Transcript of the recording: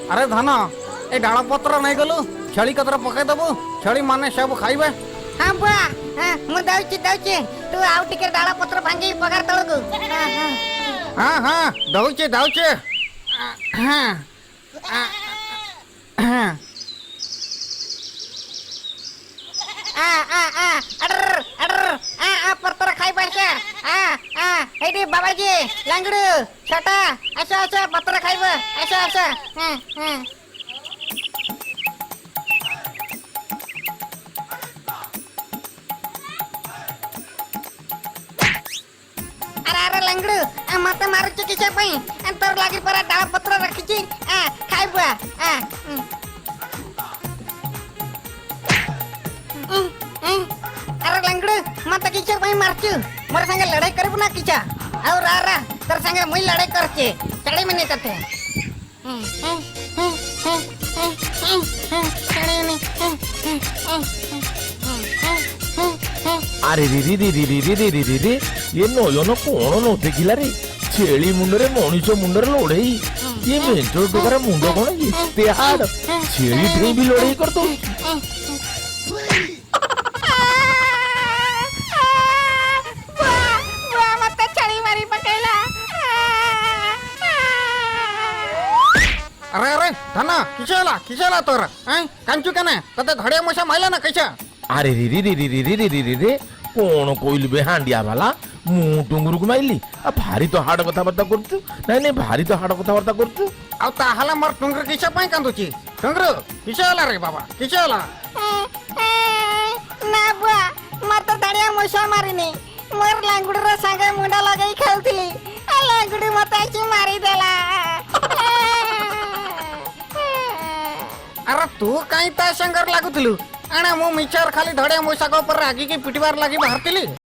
अरे धन ए डाल पत्र नहीं गलु छेली कतर पकईदेबू छेली माने सब खाइबे। हाँ बुआ मु दउची तू आउ टिके डाला पत्र भांगी पगार तळगु। हाँ हाँ दउचे दउचे हाँ हाँ पत्र खाई पाहिजे। हेडी बाबाजी लांगडू छोटा असं असं पत्र खाइब असं असं। अरे लांगडू मत मारुची किसे पई तोर लागी पर डाळ पत्र रखीची खाइब। अरे लांगडू मत किसे पई मारचू मोर संगे लड़ाई करबू ना किचा और रा तोर संगे मुई लड़ाई करचे चढ़ी मने कथे। अरे रे रे रे रे रे रे रे रे रे ये नयन कौन न देखिला रे छेली मुंडरे मनीष मुंडरे लड़ई ये मेंटल टोकर मुंड कौन एते हार्ड छेली ड्रे भी लड़ई कर दो। अरे अरे धना किशाला तोर कांचू कने तते धड़े मशा माइला ना कैसा। अरे रे रे रे रे रे रे रे रे रे कौन कोइल बे हांडिया वाला मु टुंगुरु को माइली आ भारी तो हाड कथा बार्ता करतु नहीं भारी तो हाड कथा बार्ता करतु आ ताहाला मोर टुंगर किसा पई कांदुची टुंगर किशाला रे बाबा किशाला ना बुआ मर तो धड़िया मशा मारिनी मोर लांगुडर संगे मुंडा लगाई खेलथिली लांगुडी मत आची मारी देला। अरे तू कहीं ता संगर लागुतलु अणे मु मिचार खाली धड़े मोसा को पर रागी की पिटवार लागी बाहरतिली।